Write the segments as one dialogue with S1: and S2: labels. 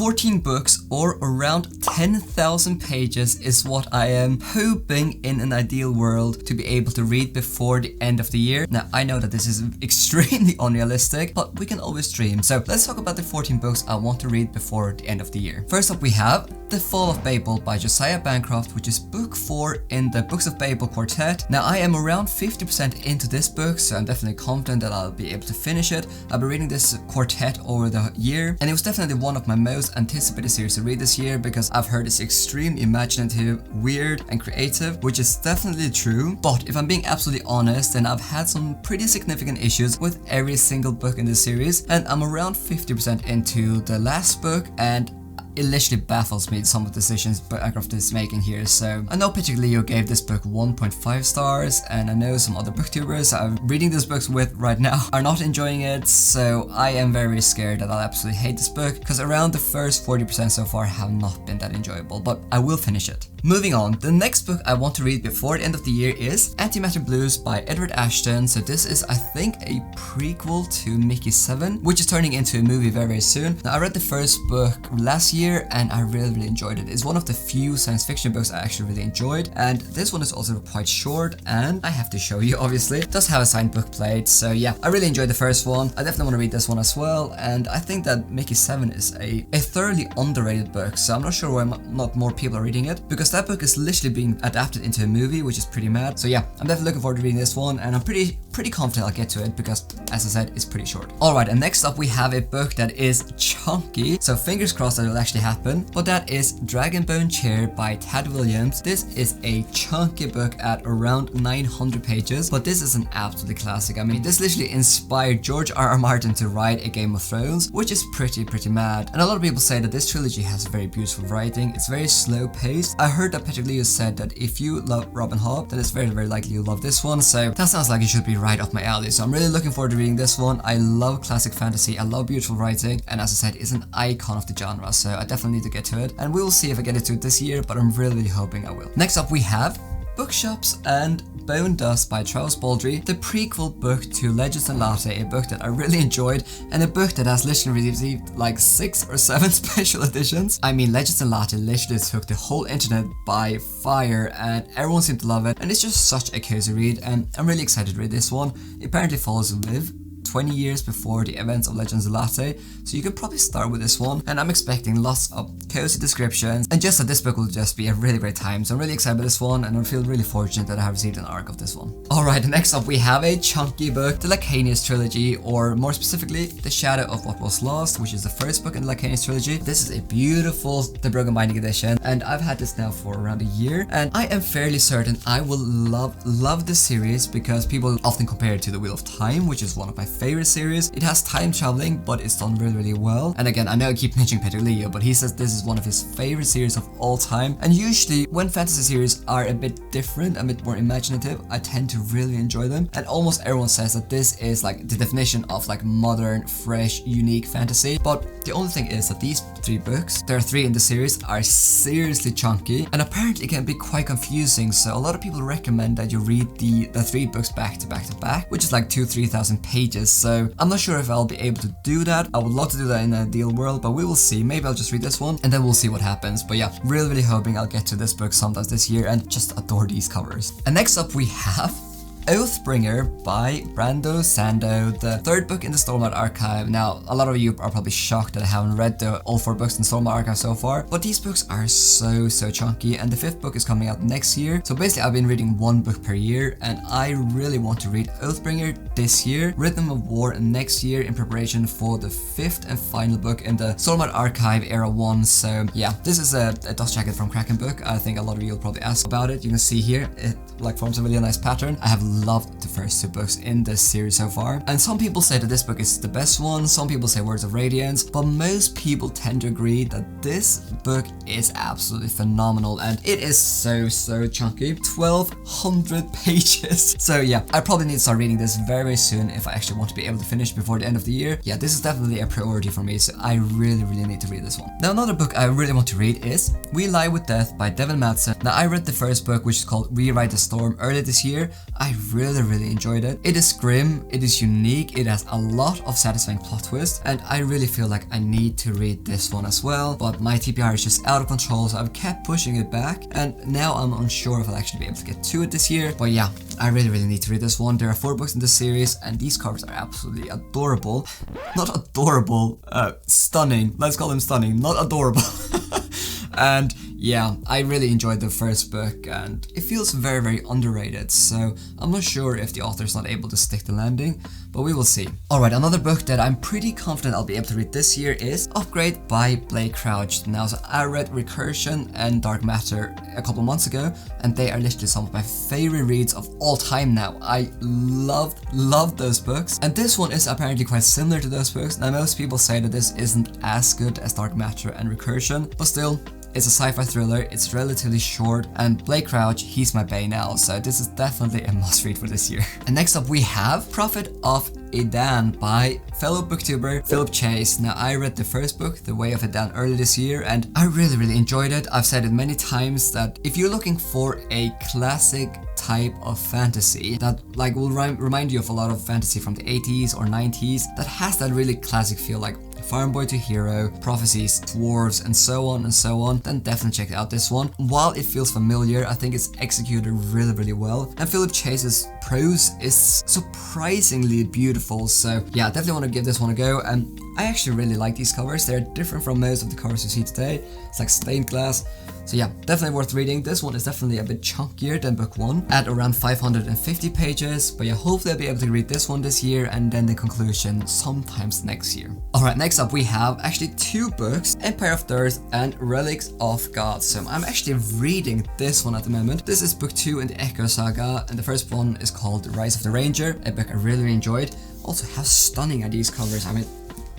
S1: 14 books or around 10,000 pages is what I am hoping in an ideal world to be able to read before the end of the year. Now, I know that this is extremely unrealistic, but we can always dream. So let's talk about the 14 books I want to read before the end of the year. First up, we have The Fall of Babel by Josiah Bancroft, which is book 4 in the Books of Babel quartet. Now, I am around 50% into this book, so I'm definitely confident that I'll be able to finish it. I've been reading this quartet over the year, and it was definitely one of my most anticipated series to read this year because I've heard it's extremely imaginative, weird, and creative, which is definitely true. But if I'm being absolutely honest, then I've had some pretty significant issues with every single book in this series, and I'm around 50% into the last book, and it literally baffles me some of the decisions Bancroft is making here. So I know Patrick Leo gave this book 1.5 stars, and I know some other booktubers I'm reading these books with right now are not enjoying it, so I am very scared that I'll absolutely hate this book because around the first 40% so far have not been that enjoyable, but I will finish it. Moving on, the next book I want to read before the end of the year is Antimatter Blues by Edward Ashton. So this is, I think, a prequel to Mickey 7, which is turning into a movie very, very soon. Now, I read the first book last year and I really enjoyed it. It's one of the few science fiction books I actually really enjoyed, and this one is also quite short, and I have to show you, obviously. It does have a signed book plate, so yeah, I really enjoyed the first one. I definitely want to read this one as well, and I think that Mickey 7 is a thoroughly underrated book, so I'm not sure why not more people are reading it, because that book is literally being adapted into a movie, which is pretty mad. So yeah, I'm definitely looking forward to reading this one, and I'm pretty confident I'll get to it because, as I said, it's pretty short. Alright, and next up we have a book that is chunky, so fingers crossed that it'll actually happen, but that is Dragonbone Chair by Tad Williams. This is a chunky book at around 900 pages, but this is an absolute classic. I mean, this literally inspired George R.R. Martin to write a Game of Thrones, which is pretty mad. And a lot of people say that this trilogy has very beautiful writing. It's very slow paced. I heard that Patrick Leo said that if you love Robin Hobb, then it's very likely you'll love this one, so that sounds like it should be right up my alley. So I'm really looking forward to reading this one. I love classic fantasy, I love beautiful writing, and as I said, it's an icon of the genre, so I definitely need to get to it, and we will see if I get it to it this year, but I'm really hoping I will. Next up we have Bookshops and Bone Dust by Charles Baldry, the prequel book to Legends and Latte, a book that I really enjoyed, and a book that has literally received like 6 or 7 special editions. I mean, Legends and Latte literally took the whole internet by fire, and everyone seemed to love it, and it's just such a cozy read, and I'm really excited to read this one. It apparently follows Liv 20 years before the events of Legends of Latte, so you could probably start with this one, and I'm expecting lots of cozy descriptions, and just that this book will just be a really great time, so I'm really excited about this one, and I feel really fortunate that I have received an arc of this one. Alright, next up we have a chunky book, the Lacanius trilogy, or more specifically, The Shadow of What Was Lost, which is the first book in the Lacanius trilogy. This is a beautiful The Broken Binding edition, and I've had this now for around a year, and I am fairly certain I will love this series because people often compare it to The Wheel of Time, which is one of my favorite series. It has time traveling, but it's done really well. And again, I know I keep mentioning Patrick Leo, but he says this is one of his favorite series of all time. And usually when fantasy series are a bit different, a bit more imaginative, I tend to really enjoy them. And almost everyone says that this is like the definition of like modern, fresh, unique fantasy. But the only thing is that these 3 books, there are 3 in the series, are seriously chunky and apparently can be quite confusing. So a lot of people recommend that you read the 3 books back to back, which is like 2,000-3,000 pages. So I'm not sure if I'll be able to do that. I would love to do that in an ideal world, but we will see. Maybe I'll just read this one and then we'll see what happens. But yeah, really hoping I'll get to this book sometimes this year and just adore these covers. And next up we have Oathbringer by Brando Sando, the 3rd book in the Stormlight Archive. Now, a lot of you are probably shocked that I haven't read all 4 books in Stormlight Archive so far, but these books are so chunky, and the 5th book is coming out next year. So basically, I've been reading 1 book per year, and I really want to read Oathbringer this year, Rhythm of War next year in preparation for the 5th and final book in the Stormlight Archive Era 1. So yeah, this is a dust jacket from Kraken book. I think a lot of you will probably ask about it. You can see here, it like forms a really nice pattern. I have loved the first 2 books in this series so far, and some people say that this book is the best one, some people say Words of Radiance, but most people tend to agree that this book is absolutely phenomenal, and it is so chunky, 1,200 pages. So yeah, I probably need to start reading this very soon if I actually want to be able to finish before the end of the year. Yeah, this is definitely a priority for me, so I really need to read this one. Now, another book I really want to read is We Lie with Death by Devin Madsen. Now, I read the first book, which is called Rewrite the Storm, earlier this year. I really enjoyed it. It is grim, it is unique, it has a lot of satisfying plot twists, and I really feel like I need to read this one as well, but my TBR is just out of control, so I've kept pushing it back, and now I'm unsure if I'll actually be able to get to it this year. But yeah, I really need to read this one. There are 4 books in this series, and these covers are absolutely adorable. Not adorable, stunning. Let's call them stunning, not adorable. And yeah, I really enjoyed the first book, and it feels very underrated, so I'm not sure if the author's not able to stick the landing, but we will see. Alright, another book that I'm pretty confident I'll be able to read this year is Upgrade by Blake Crouch. Now, so I read Recursion and Dark Matter a couple months ago, and they are literally some of my favorite reads of all time now. I loved those books, and this one is apparently quite similar to those books. Now, most people say that this isn't as good as Dark Matter and Recursion, but still, it's a sci-fi thriller, it's relatively short, and Blake Crouch, he's my bae now, so this is definitely a must-read for this year. And next up we have Prophet of Edan by fellow booktuber Philip Chase. Now, I read the first book, The Way of Edan, earlier this year, and I really enjoyed it. I've said it many times that if you're looking for a classic type of fantasy that like will remind you of a lot of fantasy from the 80s or 90s that has that really classic feel, like farm boy to hero, prophecies, dwarves, and so on, then definitely check out this one. While it feels familiar, I think it's executed really well, and Philip Chase's prose is surprisingly beautiful, so yeah, definitely want to give this one a go. And I actually really like these covers. They're different from most of the covers you see today. It's like stained glass. So yeah, definitely worth reading. This one is definitely a bit chunkier than book 1 at around 550 pages, but yeah, hopefully I'll be able to read this one this year and then the conclusion sometimes next year. Alright, next up we have actually 2 books, Empire of Earth and Relics of God. So I'm actually reading this one at the moment. This is book 2 in the Echo Saga, and the first one is called The Rise of the Ranger, a book I really enjoyed. Also, how stunning are these covers? I mean,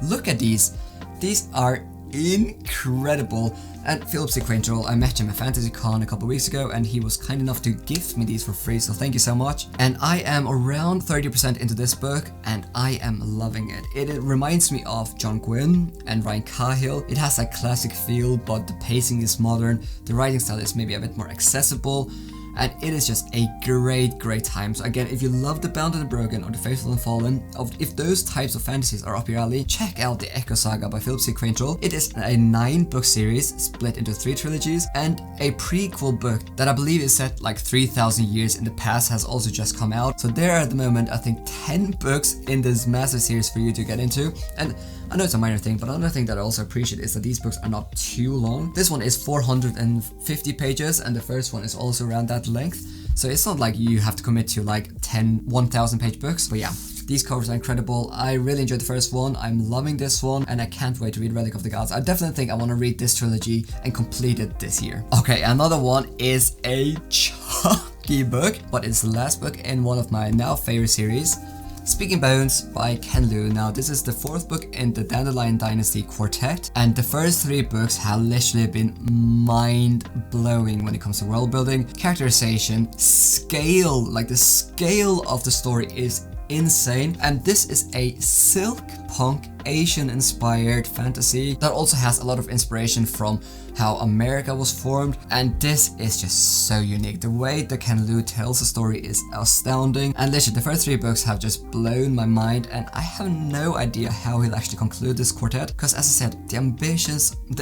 S1: look at these. These are incredible. And Philip Sequential, I met him at FantasyCon a couple weeks ago, and he was kind enough to gift me these for free, so thank you so much. And I am around 30% into this book, and I am loving it. It reminds me of John Gwynne and Ryan Cahill. It has that classic feel, but the pacing is modern, the writing style is maybe a bit more accessible, and it is just a great time. So again, if you love The Bound and the Broken or The Faithful and Fallen, if those types of fantasies are up your alley, check out the Echo Saga by Philip Sequential. It is a 9-book series split into 3 trilogies, and a prequel book that I believe is set like 3,000 years in the past has also just come out. So there are at the moment, I think, 10 books in this massive series for you to get into. And I know it's a minor thing, but another thing that I also appreciate is that these books are not too long. This one is 450 pages, and the first one is also around that length. So it's not like you have to commit to like 1,000 page books. But yeah, these covers are incredible. I really enjoyed the first one. I'm loving this one, and I can't wait to read Relic of the Gods. I definitely think I want to read this trilogy and complete it this year. Okay, another one is a chunky book, but it's the last book in one of my now favorite series, Speaking Bones by Ken Liu. Now, this is the 4th book in the Dandelion Dynasty Quartet, and the first 3 books have literally been mind-blowing when it comes to world building, characterization, scale. Like, the scale of the story is insane, and this is a silk punk Asian inspired fantasy that also has a lot of inspiration from how America was formed, and this is just so unique. The way that Ken Liu tells the story is astounding, and literally the first 3 books have just blown my mind, and I have no idea how he'll actually conclude this quartet, because as I said, the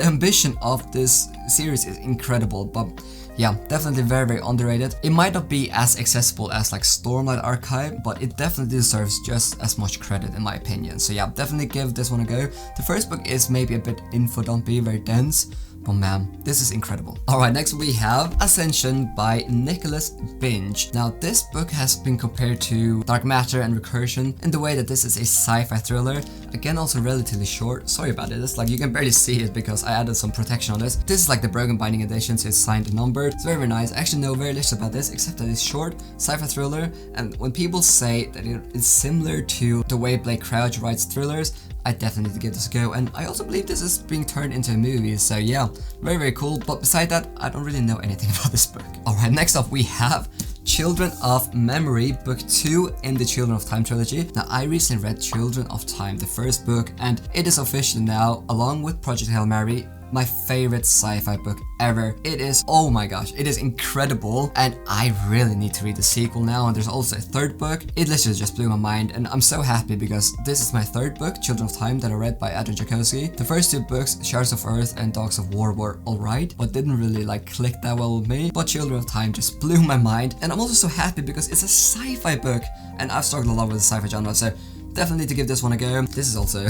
S1: ambition of this series is incredible. But yeah, definitely very underrated. It might not be as accessible as like Stormlight Archive, but it definitely deserves just as much credit in my opinion. So yeah, definitely give this one a go. The first book is maybe a bit info-dumpy, very dense, but man, this is incredible. Alright, next we have Ascension by Nicholas Binge. Now, this book has been compared to Dark Matter and Recursion in the way that this is a sci-fi thriller. Again, also relatively short. Sorry about it, it's like you can barely see it because I added some protection on this. This is like the broken binding edition, so it's signed and numbered. It's very nice. I actually know very little about this except that it's short, sci-fi thriller, and when people say that it is similar to the way Blake Crouch writes thrillers, I definitely need to give this a go, and I also believe this is being turned into a movie, so yeah, very cool. But beside that, I don't really know anything about this book. Alright, next up we have Children of Memory, book 2 in the Children of Time trilogy. Now, I recently read Children of Time, the first book, and it is official now, along with Project Hail Mary, my favorite sci-fi book ever. It is, oh my gosh, it is incredible, and I really need to read the sequel now. And there's also a third book. It literally just blew my mind, and I'm so happy because this is my third book, Children of Time, that I read by Adrian Jokoski. The first two books, Shards of Earth and Dogs of War, were alright, but didn't really like click that well with me. But Children of Time just blew my mind, and I'm also so happy because it's a sci-fi book, and I've struggled a lot with the sci-fi genre, so definitely need to give this one a go. This is also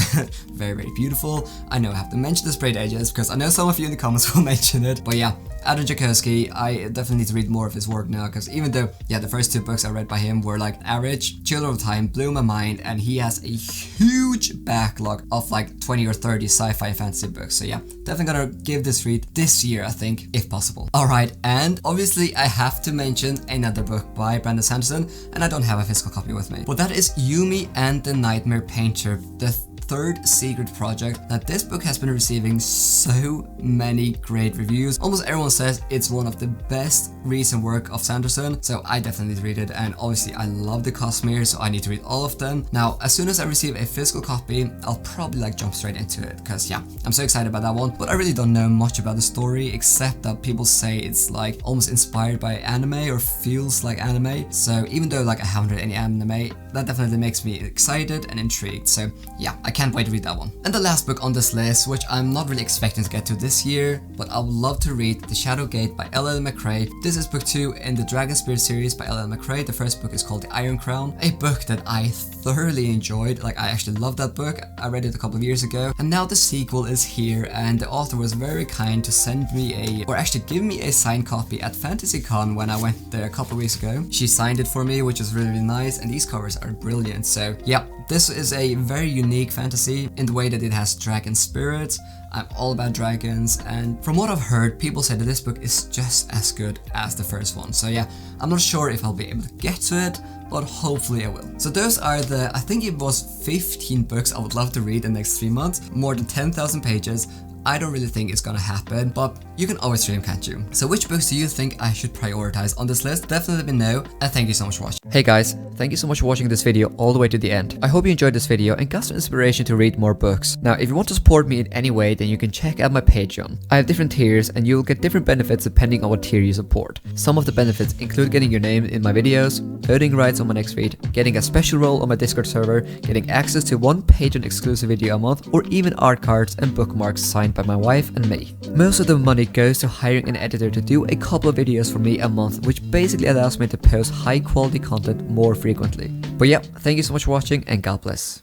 S1: very, very beautiful. I know I have to mention the sprayed edges because I know some of you in the comments will mention it. But yeah, Adrian Jokoski, I definitely need to read more of his work now, because even though, yeah, the first two books I read by him were like average, Children of Time blew my mind, and he has a huge backlog of like 20 or 30 sci-fi fantasy books. So yeah, definitely gonna give this read this year, I think, if possible. Alright, and obviously I have to mention another book by Brandon Sanderson, and I don't have a physical copy with me. But that is Yumi and the Nightmare Painter, the third secret project. Now this book has been receiving so many great reviews. Almost everyone says it's one of the best recent work of Sanderson, so I definitely need to read it. And obviously I love the Cosmere, so I need to read all of them. Now as soon as I receive a physical copy, I'll probably like jump straight into it, because yeah, I'm so excited about that one. But I really don't know much about the story, except that people say it's like almost inspired by anime, or feels like anime. So even though like I haven't read any anime, that definitely makes me excited and intrigued. So yeah, I can't wait to read that one. And the last book on this list, which I'm not really expecting to get to this year, but I would love to read, The Shadow Gate by L.L. McRae. This is book 2 in the Dragon Spirit series by L.L. McRae. The first book is called The Iron Crown, a book that I thoroughly enjoyed. Like, I actually loved that book. I read it a couple of years ago, and now the sequel is here, and the author was very kind to send me or actually give me a signed copy at FantasyCon when I went there a couple of weeks ago. She signed it for me, which was really, really nice, and these covers are brilliant. So yeah, this is a very unique fantasy in the way that it has dragon spirits. I'm all about dragons, and from what I've heard, people say that this book is just as good as the first one. So yeah, I'm not sure if I'll be able to get to it, but hopefully I will. So those are the, I think it was 15 books I would love to read in the next 3 months, more than 10,000 pages. I don't really think it's gonna happen, but you can always dream, can't you? So which books do you think I should prioritize on this list? Definitely let me know, and thank you so much for watching. Hey guys, thank you so much for watching this video all the way to the end. I hope you enjoyed this video and got some inspiration to read more books. Now, if you want to support me in any way, then you can check out my Patreon. I have different tiers, and you will get different benefits depending on what tier you support. Some of the benefits include getting your name in my videos, voting rights on my next feed, getting a special role on my Discord server, getting access to one Patreon exclusive video a month, or even art cards and bookmarks signed by my wife and me. Most of the money goes to hiring an editor to do a couple of videos for me a month, which basically allows me to post high quality content more frequently. But yeah, thank you so much for watching, and God bless.